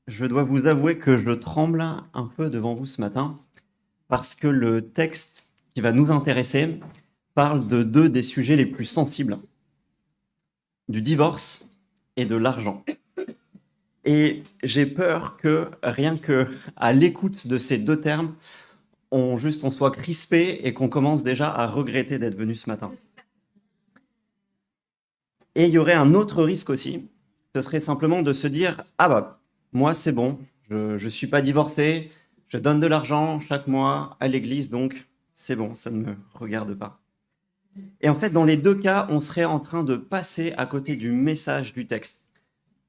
Je dois vous avouer que je tremble un peu devant vous ce matin parce que le texte qui va nous intéresser parle de deux des sujets les plus sensibles, du divorce et de l'argent. Et j'ai peur que rien que à l'écoute de ces deux termes, on soit crispé et qu'on commence déjà à regretter d'être venu ce matin. Et il y aurait un autre risque aussi, ce serait simplement de se dire ah bah moi c'est bon, je suis pas divorcé, je donne de l'argent chaque mois à l'église donc c'est bon, ça ne me regarde pas. Et en fait dans les deux cas, on serait en train de passer à côté du message du texte.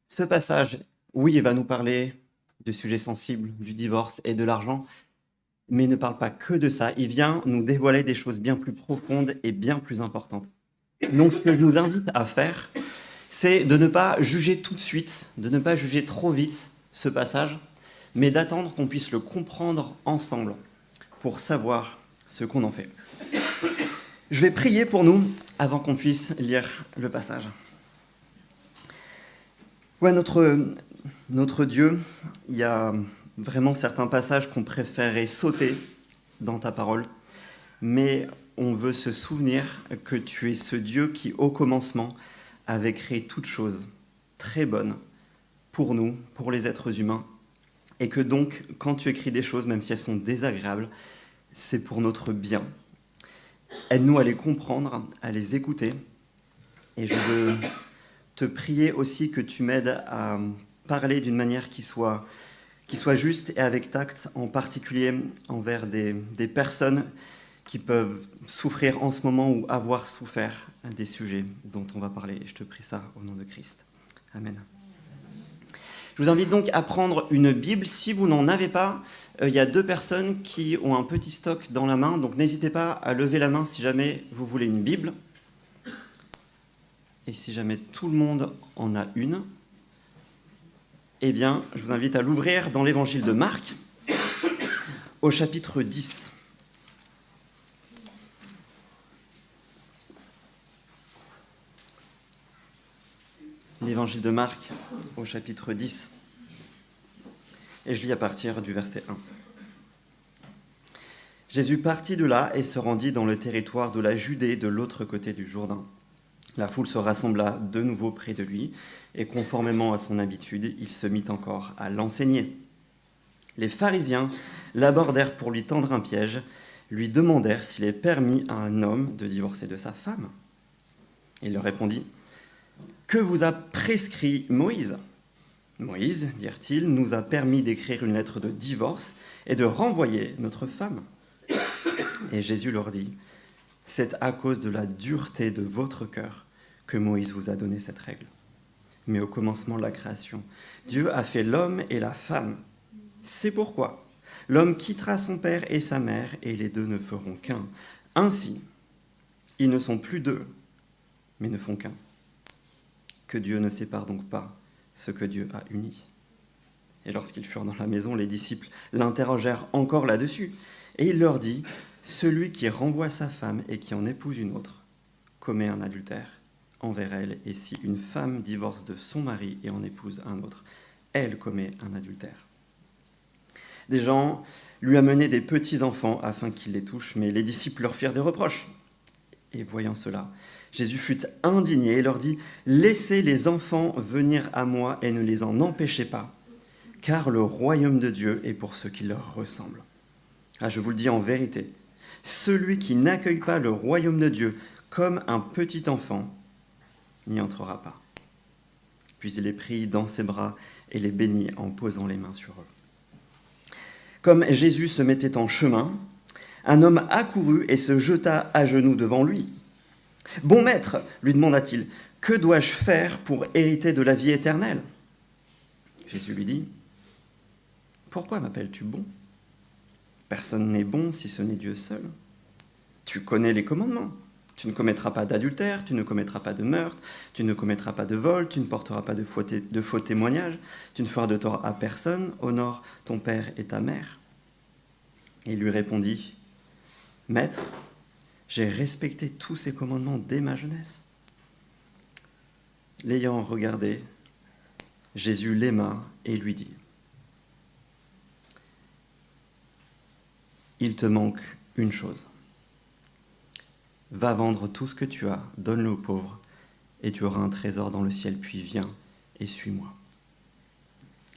Ce passage, oui, il va nous parler du sujet sensible, du divorce et de l'argent, mais il ne parle pas que de ça, il vient nous dévoiler des choses bien plus profondes et bien plus importantes. Donc ce que je nous invite à faire, c'est de ne pas juger tout de suite, de ne pas juger trop vite ce passage, mais d'attendre qu'on puisse le comprendre ensemble pour savoir ce qu'on en fait. Je vais prier pour nous avant qu'on puisse lire le passage. Ouais, notre Dieu, il y a vraiment certains passages qu'on préférerait sauter dans ta parole, mais on veut se souvenir que tu es ce Dieu qui, au commencement, avait créé toutes choses très bonnes pour nous, pour les êtres humains, et que donc, quand tu écris des choses, même si elles sont désagréables, c'est pour notre bien. Aide-nous à les comprendre, à les écouter, et je veux te prier aussi que tu m'aides à parler d'une manière qui soit juste et avec tact, en particulier envers des personnes qui peuvent souffrir en ce moment ou avoir souffert des sujets dont on va parler. Et je te prie ça au nom de Christ. Amen. Je vous invite donc à prendre une Bible. Si vous n'en avez pas, il y a deux personnes qui ont un petit stock dans la main. Donc n'hésitez pas à lever la main si jamais vous voulez une Bible. Et si jamais tout le monde en a une, eh bien, je vous invite à l'ouvrir dans l'évangile de Marc, au chapitre 10. L'évangile de Marc, au chapitre 10. Et je lis à partir du verset 1. Jésus partit de là et se rendit dans le territoire de la Judée de l'autre côté du Jourdain. La foule se rassembla de nouveau près de lui, et conformément à son habitude, il se mit encore à l'enseigner. Les pharisiens l'abordèrent pour lui tendre un piège, lui demandèrent s'il est permis à un homme de divorcer de sa femme. Il leur répondit : « Que vous a prescrit Moïse ? Moïse, dirent-ils, nous a permis d'écrire une lettre de divorce et de renvoyer notre femme. » Et Jésus leur dit : « C'est à cause de la dureté de votre cœur que Moïse vous a donné cette règle. Mais au commencement de la création, Dieu a fait l'homme et la femme. C'est pourquoi l'homme quittera son père et sa mère, et les deux ne feront qu'un. Ainsi, ils ne sont plus deux, mais ne font qu'un. Que Dieu ne sépare donc pas ce que Dieu a uni. » Et lorsqu'ils furent dans la maison, les disciples l'interrogèrent encore là-dessus. Et il leur dit : « Celui qui renvoie sa femme et qui en épouse une autre commet un adultère envers elle, et si une femme divorce de son mari et en épouse un autre, elle commet un adultère. » Des gens lui amenaient des petits-enfants afin qu'il les touche, mais les disciples leur firent des reproches. Et voyant cela, Jésus fut indigné et leur dit : « Laissez les enfants venir à moi et ne les en empêchez pas, car le royaume de Dieu est pour ceux qui leur ressemblent. Ah, je vous le dis en vérité, celui qui n'accueille pas le royaume de Dieu comme un petit enfant n'y entrera pas. » Puis il les prit dans ses bras et les bénit en posant les mains sur eux. Comme Jésus se mettait en chemin, un homme accourut et se jeta à genoux devant lui. « Bon maître, lui demanda-t-il, que dois-je faire pour hériter de la vie éternelle ?» Jésus lui dit : « Pourquoi m'appelles-tu bon ? Personne n'est bon si ce n'est Dieu seul. Tu connais les commandements. Tu ne commettras pas d'adultère, tu ne commettras pas de meurtre, tu ne commettras pas de vol, tu ne porteras pas de faux témoignages, tu ne feras de tort à personne, honore ton père et ta mère. » Et il lui répondit : « Maître, j'ai respecté tous ces commandements dès ma jeunesse. » L'ayant regardé, Jésus l'aima et lui dit : il te manque une chose. Va vendre tout ce que tu as, donne-le aux pauvres, et tu auras un trésor dans le ciel, puis viens et suis-moi. »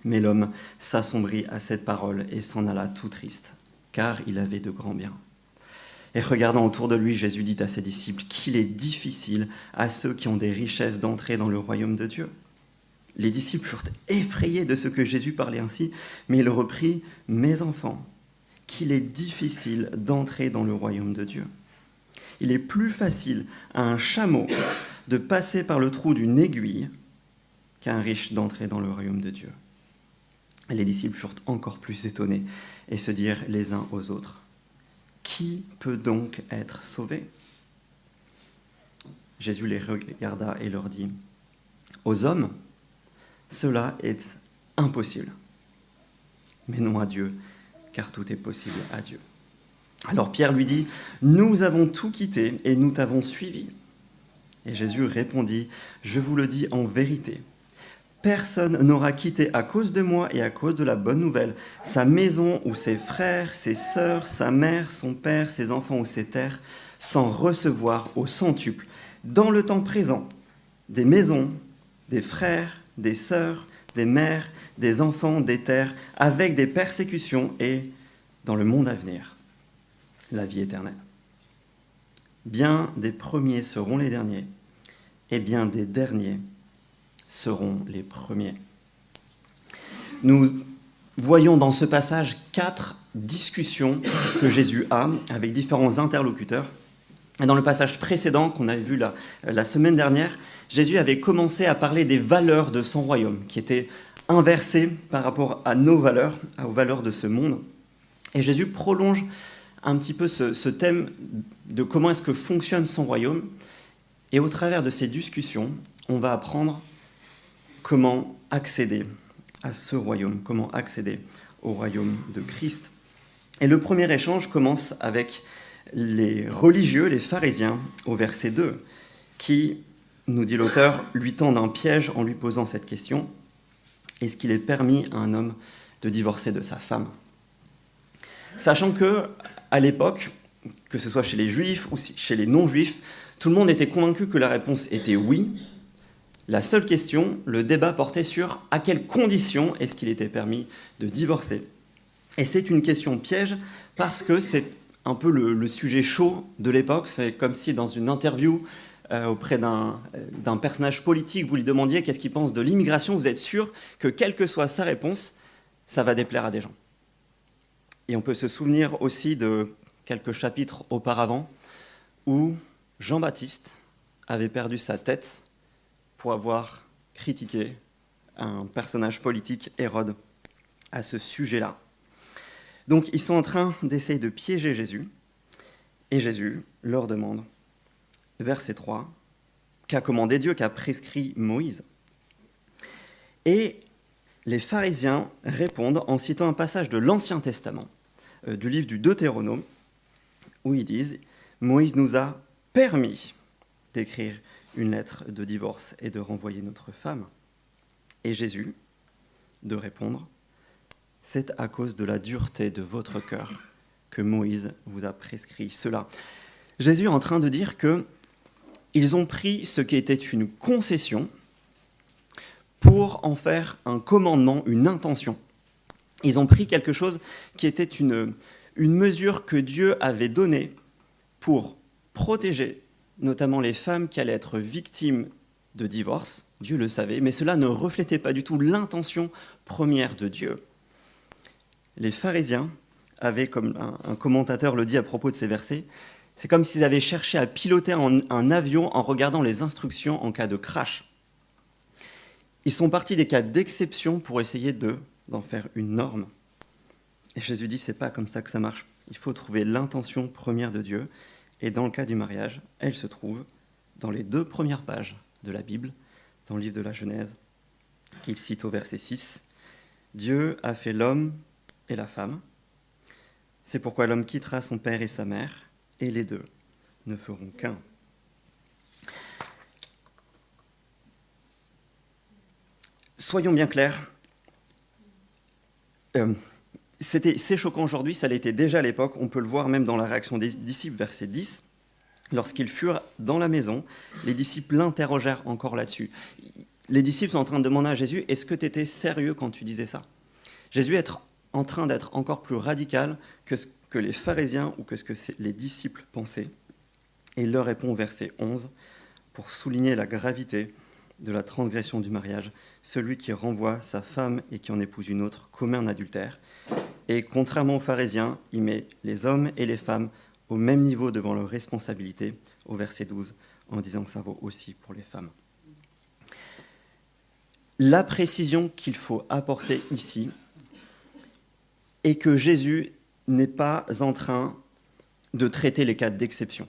Mais l'homme s'assombrit à cette parole et s'en alla tout triste, car il avait de grands biens. Et regardant autour de lui, Jésus dit à ses disciples qu'il est difficile à ceux qui ont des richesses d'entrer dans le royaume de Dieu. Les disciples furent effrayés de ce que Jésus parlait ainsi, mais il reprit « Mes enfants, qu'il est difficile d'entrer dans le royaume de Dieu. Il est plus facile à un chameau de passer par le trou d'une aiguille qu'à un riche d'entrer dans le royaume de Dieu. » Les disciples furent encore plus étonnés et se dirent les uns aux autres, « Qui peut donc être sauvé ?» Jésus les regarda et leur dit, « Aux hommes, cela est impossible, mais non à Dieu, car tout est possible à Dieu. » Alors Pierre lui dit, « Nous avons tout quitté et nous t'avons suivi. » Et Jésus répondit, « Je vous le dis en vérité, personne n'aura quitté à cause de moi et à cause de la bonne nouvelle sa maison ou ses frères, ses sœurs, sa mère, son père, ses enfants ou ses terres, sans recevoir au centuple, dans le temps présent, des maisons, des frères, des sœurs, des mères, des enfants, des terres, avec des persécutions et, dans le monde à venir, la vie éternelle. Bien des premiers seront les derniers, et bien des derniers seront les premiers. » Nous voyons dans ce passage 4 discussions que Jésus a avec différents interlocuteurs. Et dans le passage précédent qu'on avait vu la semaine dernière, Jésus avait commencé à parler des valeurs de son royaume, qui étaient inversées par rapport à nos valeurs, aux valeurs de ce monde. Et Jésus prolonge un petit peu ce thème de comment est-ce que fonctionne son royaume. Et au travers de ces discussions, on va apprendre comment accéder à ce royaume, comment accéder au royaume de Christ. Et le premier échange commence avec les religieux, les pharisiens, au verset 2, qui, nous dit l'auteur, lui tendent un piège en lui posant cette question. Est-ce qu'il est permis à un homme de divorcer de sa femme ? Sachant que, à l'époque, que ce soit chez les juifs ou chez les non-juifs, tout le monde était convaincu que la réponse était oui. La seule question, le débat portait sur à quelles conditions est-ce qu'il était permis de divorcer. Et c'est une question piège parce que c'est un peu le sujet chaud de l'époque. C'est comme si dans une interview auprès d'un personnage politique, vous lui demandiez qu'est-ce qu'il pense de l'immigration. Vous êtes sûr que quelle que soit sa réponse, ça va déplaire à des gens. Et on peut se souvenir aussi de quelques chapitres auparavant où Jean-Baptiste avait perdu sa tête pour avoir critiqué un personnage politique, Hérode, à ce sujet-là. Donc ils sont en train d'essayer de piéger Jésus, et Jésus leur demande, verset 3, qu'a commandé Dieu, qu'a prescrit Moïse. Et les pharisiens répondent en citant un passage de l'Ancien Testament, du livre du Deutéronome, où ils disent « Moïse nous a permis d'écrire une lettre de divorce et de renvoyer notre femme. » Et Jésus de répondre « C'est à cause de la dureté de votre cœur que Moïse vous a prescrit cela. » Jésus est en train de dire qu'ils ont pris ce qui était une concession pour en faire un commandement, une intention. Ils ont pris quelque chose qui était une mesure que Dieu avait donnée pour protéger notamment les femmes qui allaient être victimes de divorce. Dieu le savait, mais cela ne reflétait pas du tout l'intention première de Dieu. Les pharisiens avaient, comme un commentateur le dit à propos de ces versets, c'est comme s'ils avaient cherché à piloter un avion en regardant les instructions en cas de crash. Ils sont partis des cas d'exception pour essayer d'en faire une norme. Et Jésus dit, c'est pas comme ça que ça marche. Il faut trouver l'intention première de Dieu. Et dans le cas du mariage, elle se trouve dans les 2 premières pages de la Bible, dans le livre de la Genèse, qu'il cite au verset 6. « Dieu a fait l'homme et la femme. C'est pourquoi l'homme quittera son père et sa mère, et les 2 ne feront qu'un. » Soyons bien clairs, C'est choquant aujourd'hui, ça l'était déjà à l'époque, on peut le voir même dans la réaction des disciples, verset 10. Lorsqu'ils furent dans la maison, les disciples l'interrogèrent encore là-dessus. Les disciples sont en train de demander à Jésus, est-ce que tu étais sérieux quand tu disais ça? Jésus est en train d'être encore plus radical que ce que les pharisiens ou que ce que les disciples pensaient. Et il leur répond, verset 11, pour souligner la gravité de la transgression du mariage, celui qui renvoie sa femme et qui en épouse une autre commet un adultère. Et contrairement aux pharisiens, il met les hommes et les femmes au même niveau devant leurs responsabilités, au verset 12, en disant que ça vaut aussi pour les femmes. La précision qu'il faut apporter ici est que Jésus n'est pas en train de traiter les cas d'exception.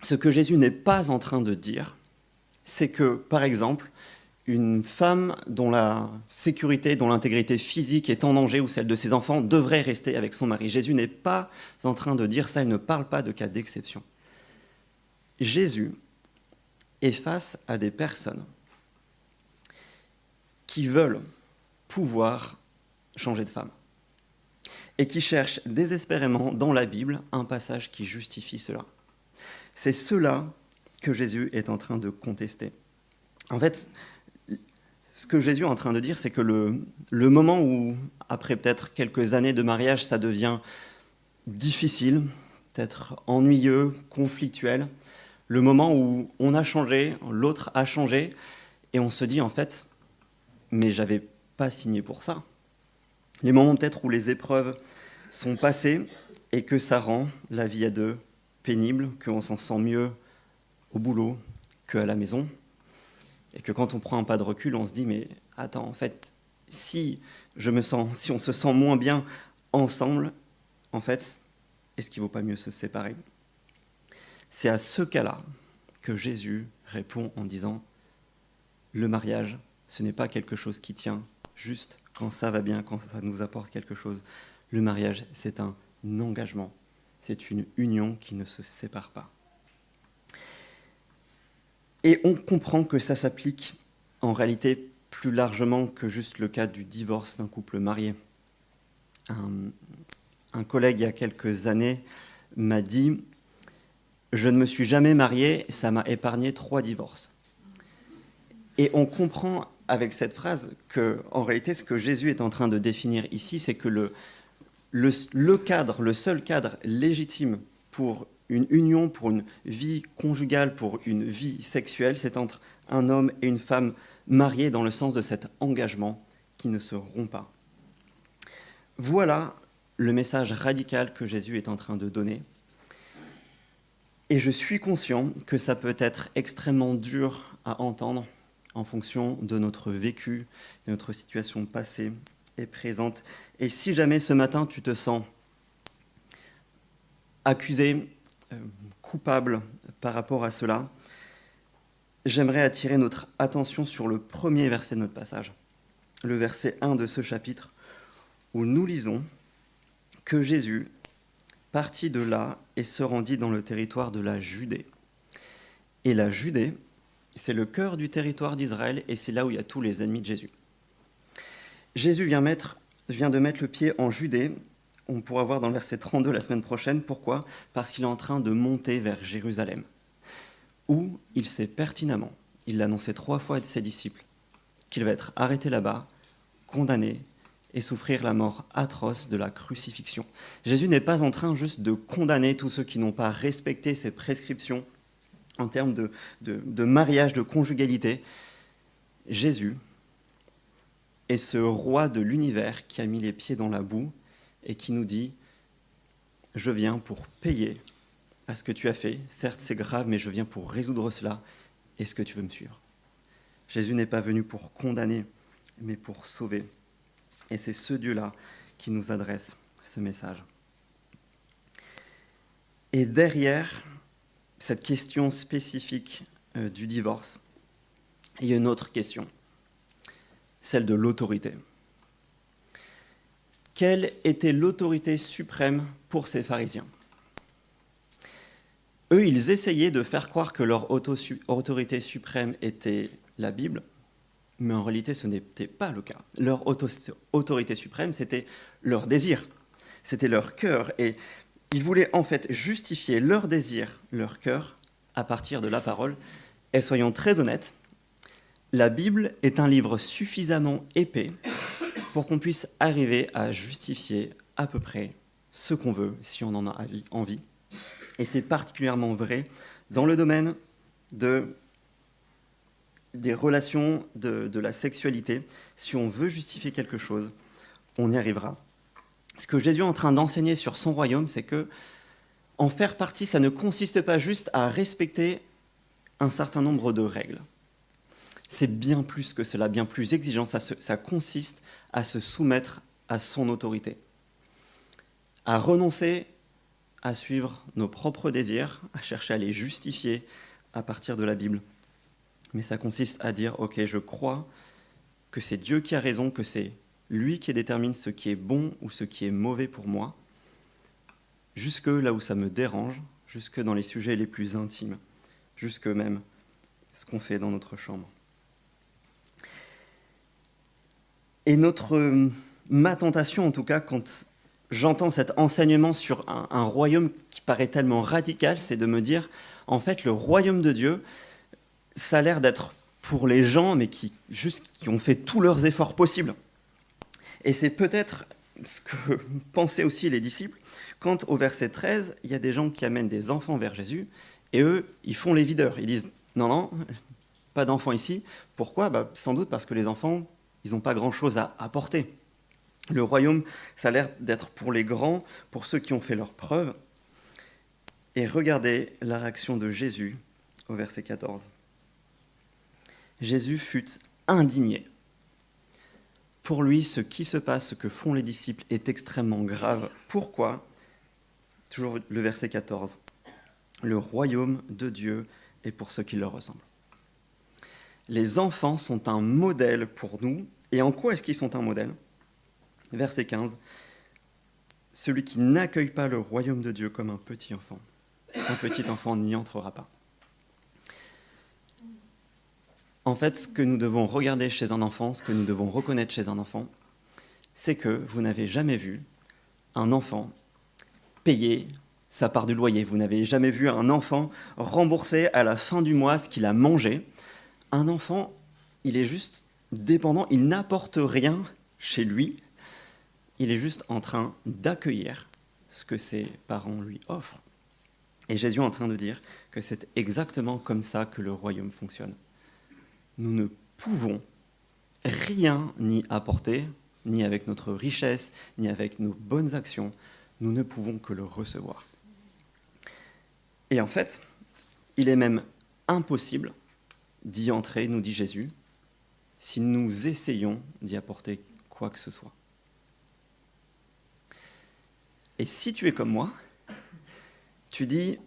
Ce que Jésus n'est pas en train de dire, c'est que, par exemple, une femme dont la sécurité, dont l'intégrité physique est en danger ou celle de ses enfants devrait rester avec son mari. Jésus n'est pas en train de dire ça, il ne parle pas de cas d'exception. Jésus est face à des personnes qui veulent pouvoir changer de femme et qui cherchent désespérément dans la Bible un passage qui justifie cela. C'est cela que Jésus est en train de contester. En fait, ce que Jésus est en train de dire, c'est que le moment où, après peut-être quelques années de mariage, ça devient difficile, peut-être ennuyeux, conflictuel, le moment où on a changé, l'autre a changé, et on se dit en fait, mais j'avais pas signé pour ça. Les moments peut-être où les épreuves sont passées et que ça rend la vie à deux pénible, qu'on s'en sent mieux au boulot qu'à la maison. Et que quand on prend un pas de recul, on se dit, mais attends, en fait, si on se sent moins bien ensemble, en fait, est-ce qu'il ne vaut pas mieux se séparer? C'est à ce cas-là que Jésus répond en disant, le mariage, ce n'est pas quelque chose qui tient juste quand ça va bien, quand ça nous apporte quelque chose. Le mariage, c'est un engagement, c'est une union qui ne se sépare pas. Et on comprend que ça s'applique en réalité plus largement que juste le cas du divorce d'un couple marié. Un collègue, il y a quelques années, m'a dit « Je ne me suis jamais marié, ça m'a épargné 3 divorces. » Et on comprend avec cette phrase que, en réalité, ce que Jésus est en train de définir ici, c'est que le seul cadre légitime pour une union, pour une vie conjugale, pour une vie sexuelle, c'est entre un homme et une femme mariés dans le sens de cet engagement qui ne se rompt pas. Voilà le message radical que Jésus est en train de donner. Et je suis conscient que ça peut être extrêmement dur à entendre en fonction de notre vécu, de notre situation passée et présente. Et si jamais ce matin tu te sens accusé, coupable par rapport à cela, j'aimerais attirer notre attention sur le premier verset de notre passage, le verset 1 de ce chapitre, où nous lisons que Jésus partit de là et se rendit dans le territoire de la Judée. Et la Judée, c'est le cœur du territoire d'Israël et c'est là où il y a tous les ennemis de Jésus. Jésus vient de mettre le pied en Judée. On pourra voir dans le verset 32 la semaine prochaine. Pourquoi ? Parce qu'il est en train de monter vers Jérusalem, où il sait pertinemment, il l'a annoncé 3 fois à ses disciples, qu'il va être arrêté là-bas, condamné et souffrir la mort atroce de la crucifixion. Jésus n'est pas en train juste de condamner tous ceux qui n'ont pas respecté ses prescriptions en termes de mariage, de conjugalité. Jésus est ce roi de l'univers qui a mis les pieds dans la boue et qui nous dit « Je viens pour payer à ce que tu as fait. Certes, c'est grave, mais je viens pour résoudre cela. Est-ce que tu veux me suivre ?» Jésus n'est pas venu pour condamner, mais pour sauver. Et c'est ce Dieu-là qui nous adresse ce message. Et derrière cette question spécifique du divorce, il y a une autre question, celle de l'autorité. Quelle était l'autorité suprême pour ces pharisiens ? Eux, ils essayaient de faire croire que leur autorité suprême était la Bible, Mais en réalité, ce n'était pas le cas. Leur autorité suprême, c'était leur désir, c'était leur cœur. Et ils voulaient en fait justifier leur désir, leur cœur, à partir de la parole. Et soyons très honnêtes, la Bible est un livre suffisamment épais pour qu'on puisse arriver à justifier à peu près ce qu'on veut, si on en a envie. Et c'est particulièrement vrai dans le domaine des relations, de la sexualité. Si on veut justifier quelque chose, on y arrivera. Ce que Jésus est en train d'enseigner sur son royaume, c'est que en faire partie, ça ne consiste pas juste à respecter un certain nombre de règles. C'est bien plus que cela, bien plus exigeant. Ça consiste à se soumettre à son autorité, à renoncer à suivre nos propres désirs, à chercher à les justifier à partir de la Bible. Mais ça consiste à dire, ok, je crois que c'est Dieu qui a raison, que c'est lui qui détermine ce qui est bon ou ce qui est mauvais pour moi, jusque là où ça me dérange, jusque dans les sujets les plus intimes, jusque même ce qu'on fait dans notre chambre. Et ma tentation, en tout cas, quand j'entends cet enseignement sur un royaume qui paraît tellement radical, c'est de me dire, en fait, le royaume de Dieu, ça a l'air d'être pour les gens, mais qui ont fait tous leurs efforts possibles. Et c'est peut-être ce que pensaient aussi les disciples, quand au verset 13, il y a des gens qui amènent des enfants vers Jésus, et eux, ils font les videurs. Ils disent, non, pas d'enfants ici. Pourquoi ? Sans doute parce que les enfants, ils n'ont pas grand-chose à apporter. Le royaume, ça a l'air d'être pour les grands, pour ceux qui ont fait leurs preuves. Et regardez la réaction de Jésus au verset 14. Jésus fut indigné. Pour lui, ce qui se passe, ce que font les disciples est extrêmement grave. Pourquoi ? Toujours le verset 14. Le royaume de Dieu est pour ceux qui leur ressemblent. Les enfants sont un modèle pour nous. Et en quoi est-ce qu'ils sont un modèle ? Verset 15. Celui qui n'accueille pas le royaume de Dieu comme un petit enfant n'y entrera pas. En fait, ce que nous devons regarder chez un enfant, ce que nous devons reconnaître chez un enfant, c'est que vous n'avez jamais vu un enfant payer sa part du loyer. Vous n'avez jamais vu un enfant rembourser à la fin du mois ce qu'il a mangé. Un enfant, il est juste dépendant, il n'apporte rien chez lui. Il est juste en train d'accueillir ce que ses parents lui offrent. Et Jésus est en train de dire que c'est exactement comme ça que le royaume fonctionne. Nous ne pouvons rien y apporter, ni avec notre richesse, ni avec nos bonnes actions. Nous ne pouvons que le recevoir. Et en fait, il est même impossible d'y entrer, nous dit Jésus, si nous essayons d'y apporter quoi que ce soit. Et si tu es comme moi, tu dis,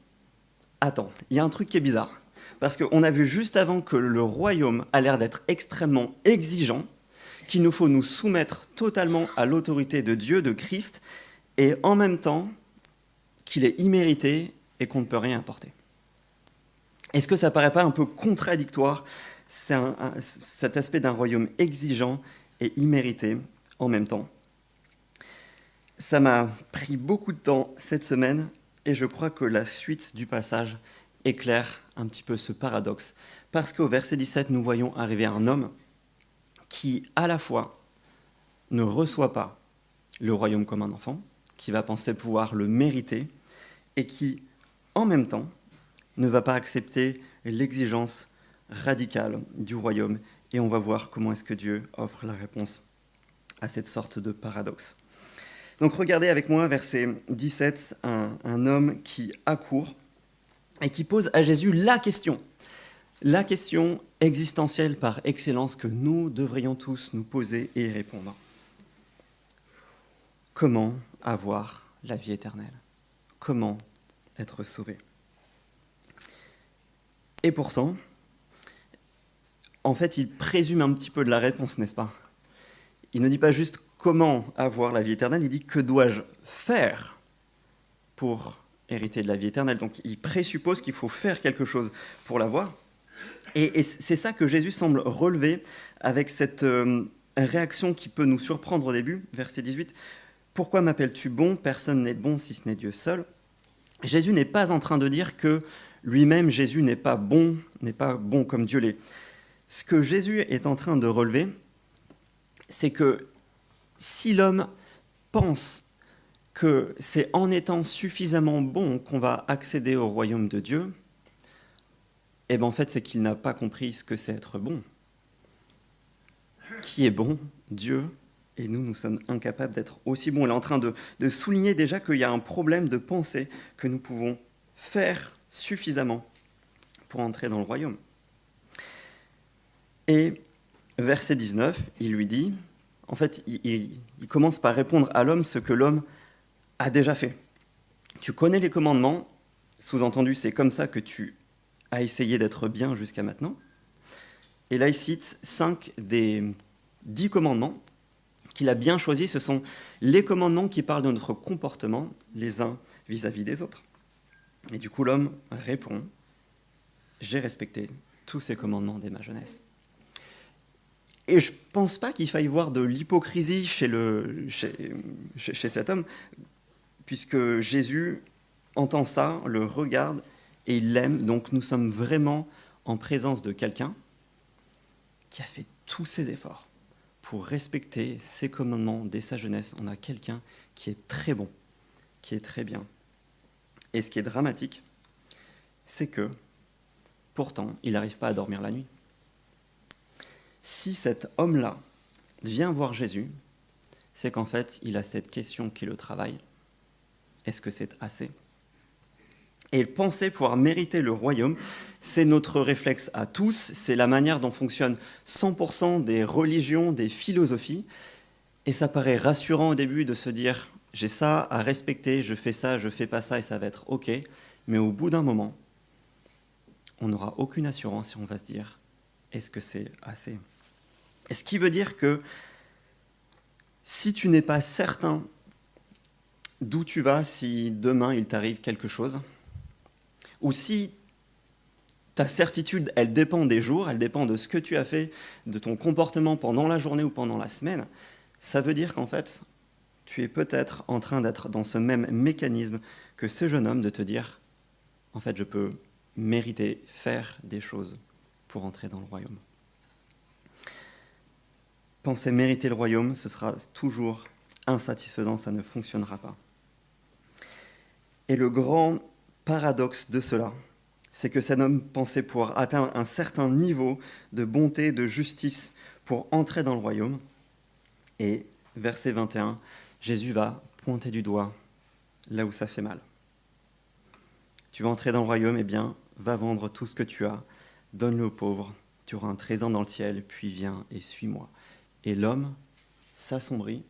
attends, il y a un truc qui est bizarre. Parce qu'on a vu juste avant que le royaume a l'air d'être extrêmement exigeant, qu'il nous faut nous soumettre totalement à l'autorité de Dieu, de Christ, et en même temps qu'il est immérité et qu'on ne peut rien apporter. Est-ce que ça ne paraît pas un peu contradictoire, cet aspect d'un royaume exigeant et immérité en même temps ? Ça m'a pris beaucoup de temps cette semaine, et je crois que la suite du passage éclaire un petit peu ce paradoxe. Parce qu'au verset 17, nous voyons arriver un homme qui, à la fois, ne reçoit pas le royaume comme un enfant, qui va penser pouvoir le mériter, et qui, en même temps, ne va pas accepter l'exigence radicale du royaume. Et on va voir comment est-ce que Dieu offre la réponse à cette sorte de paradoxe. Donc regardez avec moi, verset 17, un homme qui accourt et qui pose à Jésus la question existentielle par excellence que nous devrions tous nous poser et y répondre. Comment avoir la vie éternelle ? Comment être sauvé ? Et pourtant, en fait, il présume un petit peu de la réponse, n'est-ce pas ? Il ne dit pas juste comment avoir la vie éternelle, il dit que dois-je faire pour hériter de la vie éternelle. Donc il présuppose qu'il faut faire quelque chose pour l'avoir. Et c'est ça que Jésus semble relever avec cette réaction qui peut nous surprendre au début, verset 18. « Pourquoi m'appelles-tu bon ? Personne n'est bon si ce n'est Dieu seul. » Jésus n'est pas en train de dire que lui-même, Jésus n'est pas bon comme Dieu l'est. Ce que Jésus est en train de relever, c'est que si l'homme pense que c'est en étant suffisamment bon qu'on va accéder au royaume de Dieu, eh bien en fait, c'est qu'il n'a pas compris ce que c'est être bon. Qui est bon ? Dieu. Et nous sommes incapables d'être aussi bons. Il est en train de souligner déjà qu'il y a un problème de pensée que nous pouvons faire suffisamment pour entrer dans le royaume. Et verset 19, il lui dit, en fait, il commence par répondre à l'homme ce que l'homme a déjà fait. Tu connais les commandements, sous-entendu, c'est comme ça que tu as essayé d'être bien jusqu'à maintenant. Et là, il cite 5 des 10 commandements qu'il a bien choisis. Ce sont les commandements qui parlent de notre comportement les uns vis-à-vis des autres. Et du coup, l'homme répond, j'ai respecté tous ces commandements dès ma jeunesse. Et je ne pense pas qu'il faille voir de l'hypocrisie chez cet homme, puisque Jésus entend ça, le regarde et il l'aime. Donc nous sommes vraiment en présence de quelqu'un qui a fait tous ses efforts pour respecter ses commandements dès sa jeunesse. On a quelqu'un qui est très bon, qui est très bien. Et ce qui est dramatique, c'est que, pourtant, il n'arrive pas à dormir la nuit. Si cet homme-là vient voir Jésus, c'est qu'en fait, il a cette question qui le travaille. Est-ce que c'est assez ? Et penser pouvoir mériter le royaume, c'est notre réflexe à tous, c'est la manière dont fonctionnent 100% des religions, des philosophies. Et ça paraît rassurant au début de se dire, j'ai ça à respecter, je fais ça, je fais pas ça et ça va être OK. Mais au bout d'un moment, on n'aura aucune assurance et on va se dire, est-ce que c'est assez ? Et ce qui veut dire que si tu n'es pas certain d'où tu vas si demain il t'arrive quelque chose, ou si ta certitude, elle dépend des jours, elle dépend de ce que tu as fait, de ton comportement pendant la journée ou pendant la semaine, ça veut dire qu'en fait, tu es peut-être en train d'être dans ce même mécanisme que ce jeune homme, de te dire, en fait, je peux mériter, faire des choses pour entrer dans le royaume. Penser mériter le royaume, ce sera toujours insatisfaisant, ça ne fonctionnera pas. Et le grand paradoxe de cela, c'est que cet homme pensait pouvoir atteindre un certain niveau de bonté, de justice pour entrer dans le royaume. Et verset 21, Jésus va pointer du doigt là où ça fait mal. Tu vas entrer dans le royaume, eh bien, va vendre tout ce que tu as, donne-le aux pauvres, tu auras un trésor dans le ciel, puis viens et suis-moi. Et l'homme s'assombrit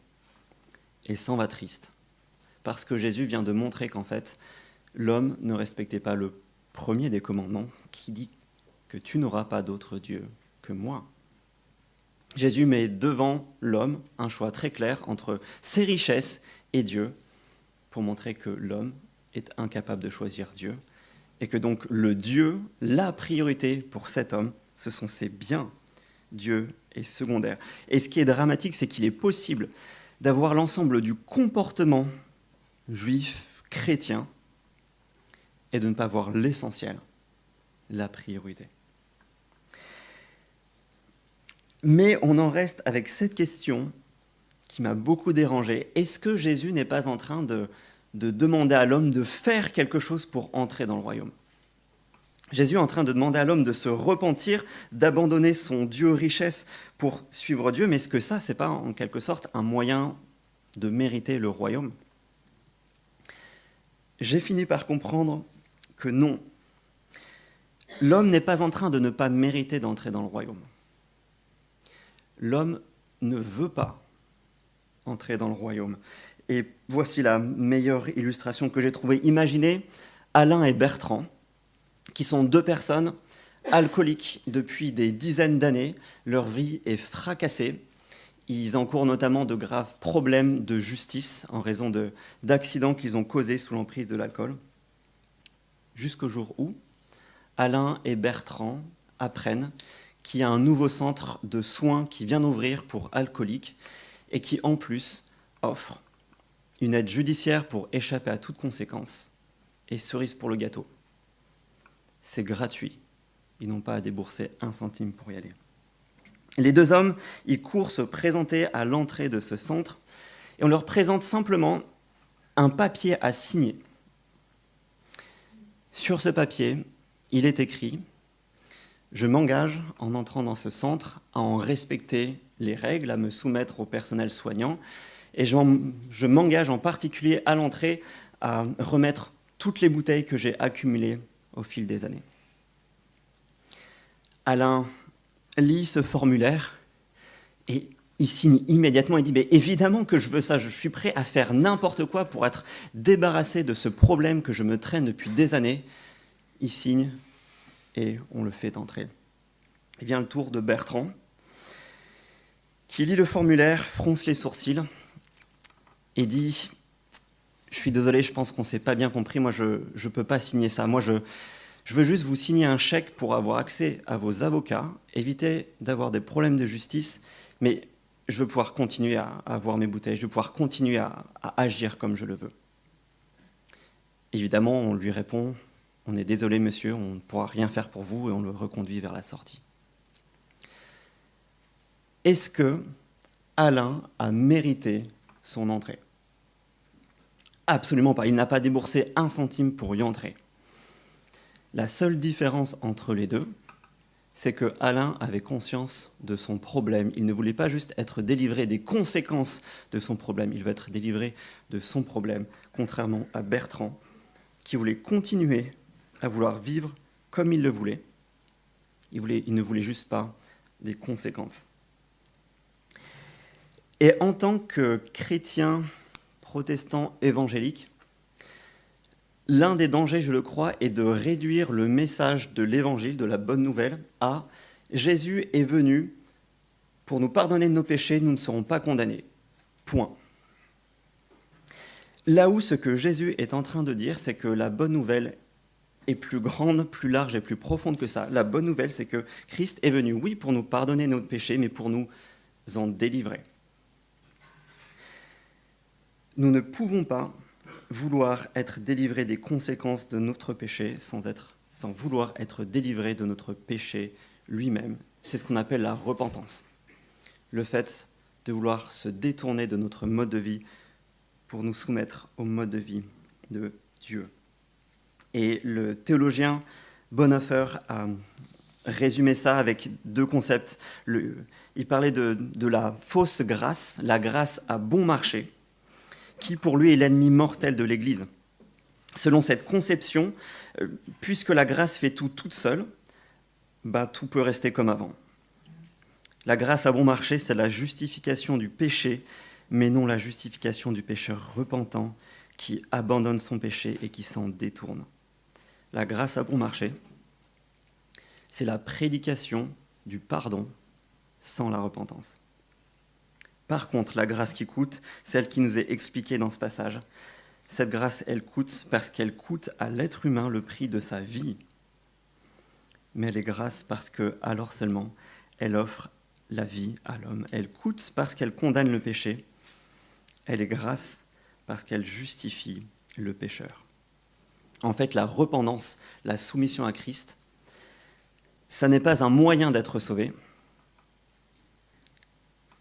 et s'en va triste, parce que Jésus vient de montrer qu'en fait, l'homme ne respectait pas le premier des commandements qui dit que tu n'auras pas d'autre Dieu que moi. Jésus met devant l'homme un choix très clair entre ses richesses et Dieu pour montrer que l'homme est incapable de choisir Dieu et que donc le Dieu, la priorité pour cet homme, ce sont ses biens. Dieu est secondaire. Et ce qui est dramatique, c'est qu'il est possible d'avoir l'ensemble du comportement juif, chrétien, et de ne pas voir l'essentiel, la priorité. Mais on en reste avec cette question qui m'a beaucoup dérangé. Est-ce que Jésus n'est pas en train de demander à l'homme de faire quelque chose pour entrer dans le royaume ? Jésus est en train de demander à l'homme de se repentir, d'abandonner son Dieu richesse pour suivre Dieu, mais est-ce que ça, c'est pas en quelque sorte un moyen de mériter le royaume ? J'ai fini par comprendre que non. L'homme n'est pas en train de ne pas mériter d'entrer dans le royaume. L'homme ne veut pas entrer dans le royaume. Et voici la meilleure illustration que j'ai trouvée. Imaginez Alain et Bertrand, qui sont 2 personnes alcooliques depuis des dizaines d'années. Leur vie est fracassée. Ils encourent notamment de graves problèmes de justice en raison d'accidents qu'ils ont causés sous l'emprise de l'alcool. Jusqu'au jour où Alain et Bertrand apprennent qui a un nouveau centre de soins qui vient d'ouvrir pour alcooliques et qui, en plus, offre une aide judiciaire pour échapper à toute conséquence. Et cerise pour le gâteau, c'est gratuit. Ils n'ont pas à débourser 1 centime pour y aller. Les 2 hommes, ils courent se présenter à l'entrée de ce centre et on leur présente simplement un papier à signer. Sur ce papier, il est écrit « Je m'engage, en entrant dans ce centre, à en respecter les règles, à me soumettre au personnel soignant, et je m'engage en particulier à l'entrée à remettre toutes les bouteilles que j'ai accumulées au fil des années. » Alain lit ce formulaire et il signe immédiatement. Il dit « évidemment que je veux ça, je suis prêt à faire n'importe quoi pour être débarrassé de ce problème que je me traîne depuis des années. » Il signe et on le fait entrer. Et vient le tour de Bertrand, qui lit le formulaire, fronce les sourcils et dit « Je suis désolé, je pense qu'on ne s'est pas bien compris, moi je ne peux pas signer ça, moi je veux juste vous signer un chèque pour avoir accès à vos avocats, éviter d'avoir des problèmes de justice, mais je veux pouvoir continuer à avoir mes bouteilles, je veux pouvoir continuer à agir comme je le veux. » Évidemment, on lui répond « On est désolé monsieur, on ne pourra rien faire pour vous » et on le reconduit vers la sortie. Est-ce que Alain a mérité son entrée? Absolument pas, il n'a pas déboursé 1 centime pour y entrer. La seule différence entre les deux, c'est que Alain avait conscience de son problème. Il ne voulait pas juste être délivré des conséquences de son problème, il veut être délivré de son problème, contrairement à Bertrand, qui voulait continuer à vouloir vivre comme il le voulait. Il ne voulait juste pas des conséquences. Et en tant que chrétien protestant évangélique, l'un des dangers, je le crois, est de réduire le message de l'évangile, de la bonne nouvelle, à « Jésus est venu pour nous pardonner de nos péchés, nous ne serons pas condamnés. » Point. Là où ce que Jésus est en train de dire, c'est que la bonne nouvelle est plus grande, plus large et plus profonde que ça. La bonne nouvelle, c'est que Christ est venu, oui, pour nous pardonner nos péchés, mais pour nous en délivrer. Nous ne pouvons pas vouloir être délivrés des conséquences de notre péché sans vouloir être délivrés de notre péché lui-même. C'est ce qu'on appelle la repentance. Le fait de vouloir se détourner de notre mode de vie pour nous soumettre au mode de vie de Dieu. Et le théologien Bonhoeffer a résumé ça avec 2 concepts. Il parlait de la fausse grâce, la grâce à bon marché, qui pour lui est l'ennemi mortel de l'Église. Selon cette conception, puisque la grâce fait tout toute seule, tout peut rester comme avant. La grâce à bon marché, c'est la justification du péché, mais non la justification du pécheur repentant qui abandonne son péché et qui s'en détourne. La grâce à bon marché, c'est la prédication du pardon sans la repentance. Par contre, la grâce qui coûte, celle qui nous est expliquée dans ce passage, cette grâce, elle coûte parce qu'elle coûte à l'être humain le prix de sa vie. Mais elle est grâce parce que, alors seulement, elle offre la vie à l'homme. Elle coûte parce qu'elle condamne le péché. Elle est grâce parce qu'elle justifie le pécheur. En fait, la repentance, la soumission à Christ, ça n'est pas un moyen d'être sauvé,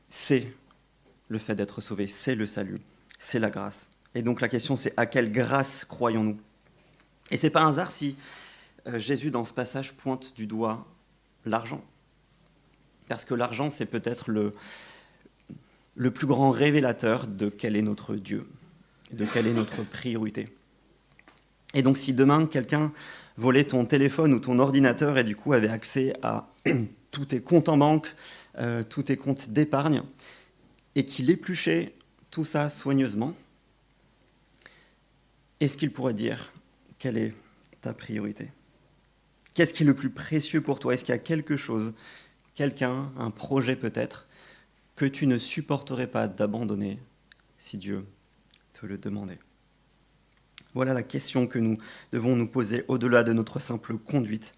c'est le fait d'être sauvé, c'est le salut, c'est la grâce. Et donc la question, c'est à quelle grâce croyons-nous? Et ce n'est pas un hasard si Jésus, dans ce passage, pointe du doigt l'argent. Parce que l'argent, c'est peut-être le plus grand révélateur de quel est notre Dieu, de quelle est notre priorité. Et donc si demain, quelqu'un volait ton téléphone ou ton ordinateur et du coup avait accès à tous tes comptes en banque, tous tes comptes d'épargne, et qu'il épluchait tout ça soigneusement, est-ce qu'il pourrait dire quelle est ta priorité? Qu'est-ce qui est le plus précieux pour toi? Est-ce qu'il y a quelque chose, quelqu'un, un projet peut-être, que tu ne supporterais pas d'abandonner si Dieu te le demandait? Voilà la question que nous devons nous poser au-delà de notre simple conduite.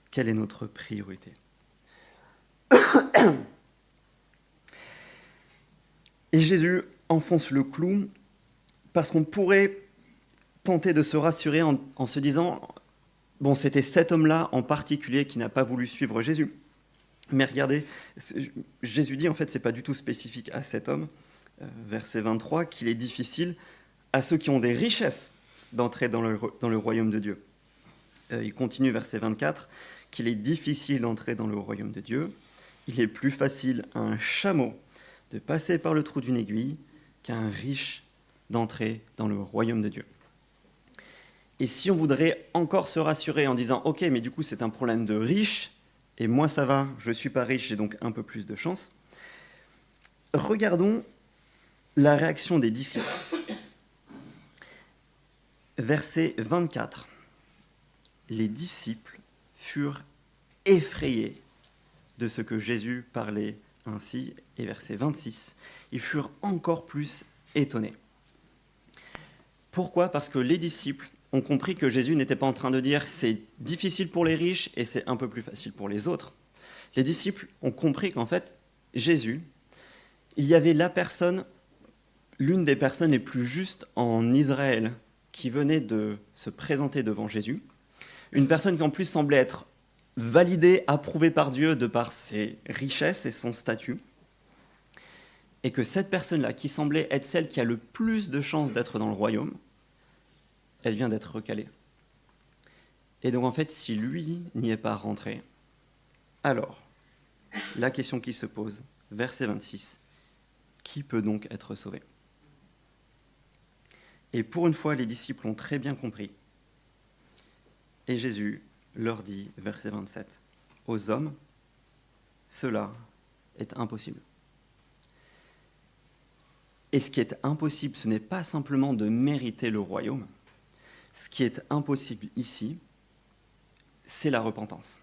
Quelle est notre priorité? Et Jésus enfonce le clou parce qu'on pourrait tenter de se rassurer en se disant, bon, c'était cet homme-là en particulier qui n'a pas voulu suivre Jésus. Mais regardez, Jésus dit, en fait, c'est pas du tout spécifique à cet homme, verset 23, qu'il est difficile à ceux qui ont des richesses d'entrer dans le royaume de Dieu. Il continue, verset 24, qu'il est difficile d'entrer dans le royaume de Dieu. Il est plus facile à un chameau de passer par le trou d'une aiguille qu'à un riche d'entrer dans le royaume de Dieu. Et si on voudrait encore se rassurer en disant « Ok, mais du coup, c'est un problème de riche, et moi, ça va, je ne suis pas riche, j'ai donc un peu plus de chance. » Regardons la réaction des disciples. Verset 24. Les disciples furent effrayés de ce que Jésus parlait ainsi. Et verset 26, ils furent encore plus étonnés. Pourquoi ? Parce que les disciples ont compris que Jésus n'était pas en train de dire « c'est difficile pour les riches et c'est un peu plus facile pour les autres ». Les disciples ont compris qu'en fait, Jésus, il y avait l'une des personnes les plus justes en Israël qui venait de se présenter devant Jésus, une personne qui en plus semblait être validée, approuvée par Dieu de par ses richesses et son statut, et que cette personne-là, qui semblait être celle qui a le plus de chances d'être dans le royaume, elle vient d'être recalée. Et donc en fait, si lui n'y est pas rentré, alors, la question qui se pose, verset 26, qui peut donc être sauvé ? Et pour une fois, les disciples ont très bien compris. Et Jésus leur dit, verset 27, aux hommes, cela est impossible. Et ce qui est impossible, ce n'est pas simplement de mériter le royaume. Ce qui est impossible ici, c'est la repentance.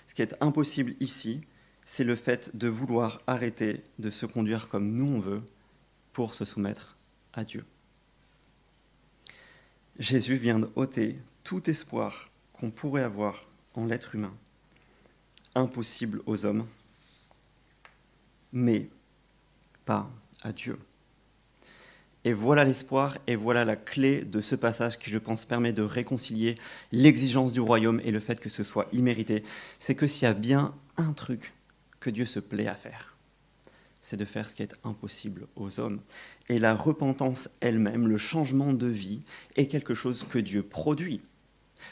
Ce qui est impossible ici, c'est le fait de vouloir arrêter de se conduire comme nous on veut pour se soumettre à Dieu. Jésus vient d'ôter tout espoir qu'on pourrait avoir en l'être humain, impossible aux hommes, mais pas à Dieu. Et voilà l'espoir, et voilà la clé de ce passage qui, je pense, permet de réconcilier l'exigence du royaume et le fait que ce soit immérité. C'est que s'il y a bien un truc que Dieu se plaît à faire, c'est de faire ce qui est impossible aux hommes. Et la repentance elle-même, le changement de vie, est quelque chose que Dieu produit.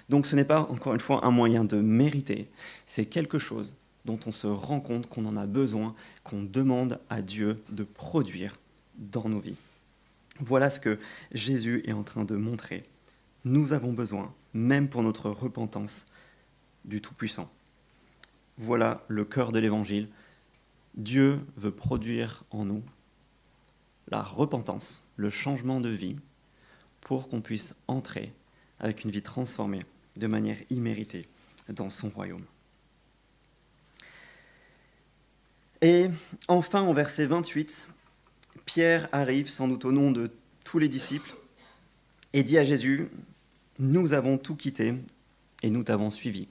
Donc ce n'est pas, encore une fois, un moyen de mériter, c'est quelque chose dont on se rend compte qu'on en a besoin, qu'on demande à Dieu de produire dans nos vies. Voilà ce que Jésus est en train de montrer. Nous avons besoin, même pour notre repentance, du Tout-Puissant. Voilà le cœur de l'Évangile. Dieu veut produire en nous la repentance, le changement de vie, pour qu'on puisse entrer avec une vie transformée de manière imméritée dans son royaume. Et enfin, au verset 28, Pierre arrive, sans doute au nom de tous les disciples, et dit à Jésus, « Nous avons tout quitté et nous t'avons suivi. »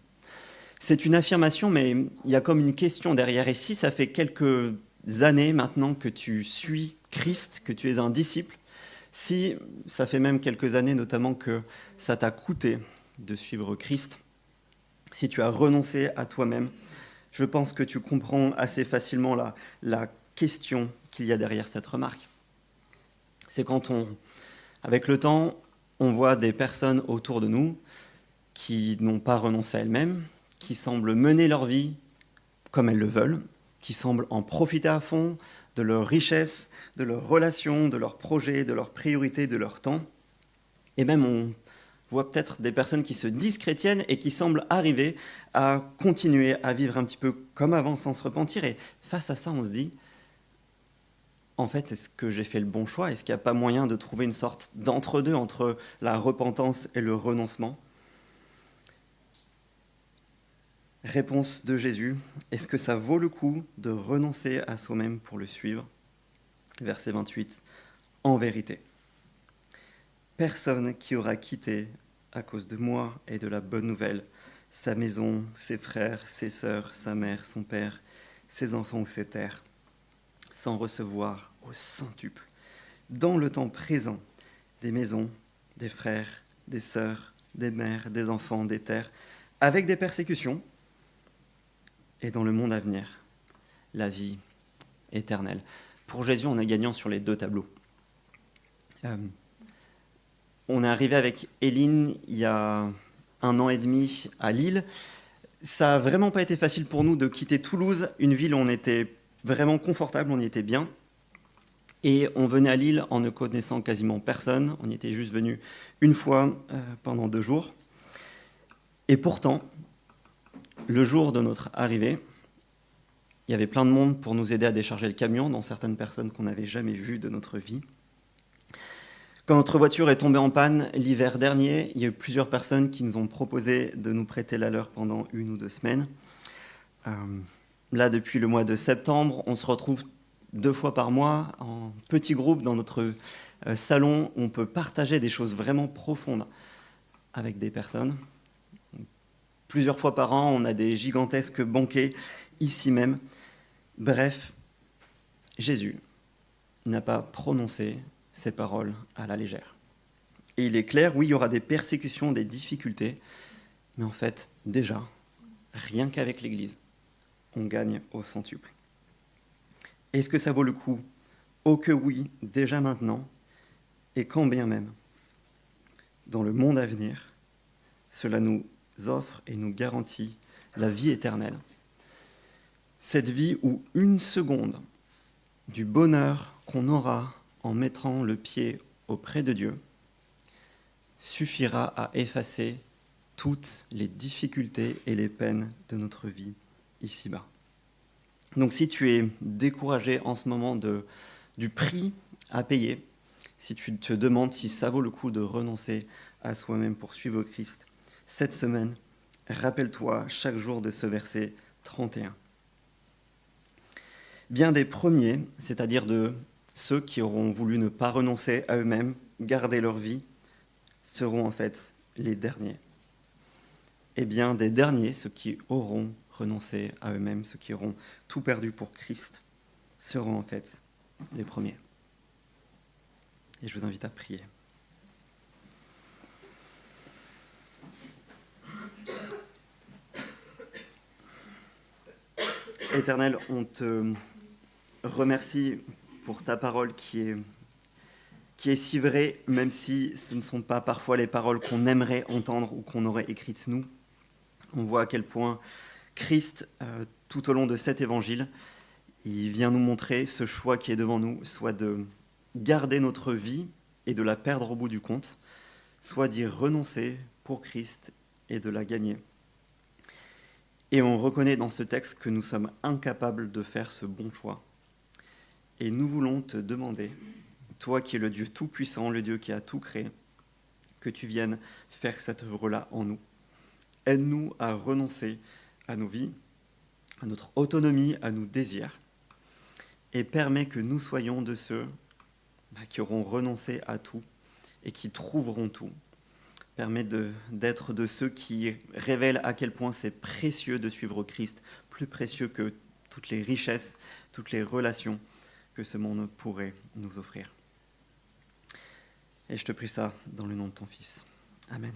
C'est une affirmation, mais il y a comme une question derrière. Et si ça fait quelques années maintenant que tu suis Christ, que tu es un disciple, si ça fait même quelques années notamment que ça t'a coûté de suivre Christ, si tu as renoncé à toi-même, je pense que tu comprends assez facilement la question qu'il y a derrière cette remarque. C'est quand avec le temps, on voit des personnes autour de nous qui n'ont pas renoncé à elles-mêmes, qui semblent mener leur vie comme elles le veulent, qui semblent en profiter à fond de leur richesse, de leurs relations, de leurs projets, de leurs priorités, de leur temps. Et même on voit peut-être des personnes qui se disent chrétiennes et qui semblent arriver à continuer à vivre un petit peu comme avant sans se repentir. Et face à ça, on se dit, en fait, est-ce que j'ai fait le bon choix ? Est-ce qu'il n'y a pas moyen de trouver une sorte d'entre-deux entre la repentance et le renoncement ? Réponse de Jésus, est-ce que ça vaut le coup de renoncer à soi-même pour le suivre ? Verset 28, en vérité, personne qui aura quitté à cause de moi et de la bonne nouvelle, sa maison, ses frères, ses sœurs, sa mère, son père, ces enfants ou ces terres, sans recevoir au centuple, dans le temps présent, des maisons, des frères, des sœurs, des mères, des enfants, des terres, avec des persécutions, et dans le monde à venir, la vie éternelle. Pour Jésus, on est gagnant sur les deux tableaux. On est arrivé avec Éline il y a 1 an et demi à Lille. Ça n'a vraiment pas été facile pour nous de quitter Toulouse, une ville où on était vraiment confortable, on y était bien. Et on venait à Lille en ne connaissant quasiment personne. On y était juste venu une fois pendant 2 jours. Et pourtant, le jour de notre arrivée, il y avait plein de monde pour nous aider à décharger le camion, dont certaines personnes qu'on n'avait jamais vues de notre vie. Quand notre voiture est tombée en panne l'hiver dernier, il y a eu plusieurs personnes qui nous ont proposé de nous prêter la leur pendant 1 ou 2 semaines. Là, depuis le mois de septembre, on se retrouve 2 fois par mois en petits groupes dans notre salon. On peut partager des choses vraiment profondes avec des personnes. Plusieurs fois par an, on a des gigantesques banquets ici même. Bref, Jésus n'a pas prononcé ces paroles à la légère. Et il est clair, oui, il y aura des persécutions, des difficultés, mais en fait, déjà, rien qu'avec l'Église, on gagne au centuple. Est-ce que ça vaut le coup? Oh que oui, déjà maintenant, et quand bien même, dans le monde à venir, cela nous offre et nous garantit la vie éternelle. Cette vie où 1 seconde du bonheur qu'on aura en mettant le pied auprès de Dieu suffira à effacer toutes les difficultés et les peines de notre vie ici-bas. Donc si tu es découragé en ce moment du prix à payer, si tu te demandes si ça vaut le coup de renoncer à soi-même pour suivre Christ, cette semaine, rappelle-toi chaque jour de ce verset 31. Bien des premiers, c'est-à-dire de ceux qui auront voulu ne pas renoncer à eux-mêmes, garder leur vie, seront en fait les derniers. Et bien des derniers, ceux qui auront renoncé à eux-mêmes, ceux qui auront tout perdu pour Christ, seront en fait les premiers. Et je vous invite à prier. Éternel, on te remercie pour ta parole qui est si vraie, même si ce ne sont pas parfois les paroles qu'on aimerait entendre ou qu'on aurait écrites nous. On voit à quel point Christ, tout au long de cet évangile, il vient nous montrer ce choix qui est devant nous, soit de garder notre vie et de la perdre au bout du compte, soit d'y renoncer pour Christ et de la gagner. Et on reconnaît dans ce texte que nous sommes incapables de faire ce bon choix. Et nous voulons te demander, toi qui es le Dieu tout-puissant, le Dieu qui a tout créé, que tu viennes faire cette œuvre-là en nous. Aide-nous à renoncer à nos vies, à notre autonomie, à nos désirs, et permets que nous soyons de ceux qui auront renoncé à tout et qui trouveront tout. Permet d'être de ceux qui révèlent à quel point c'est précieux de suivre Christ, plus précieux que toutes les richesses, toutes les relations que ce monde pourrait nous offrir. Et je te prie ça dans le nom de ton Fils. Amen.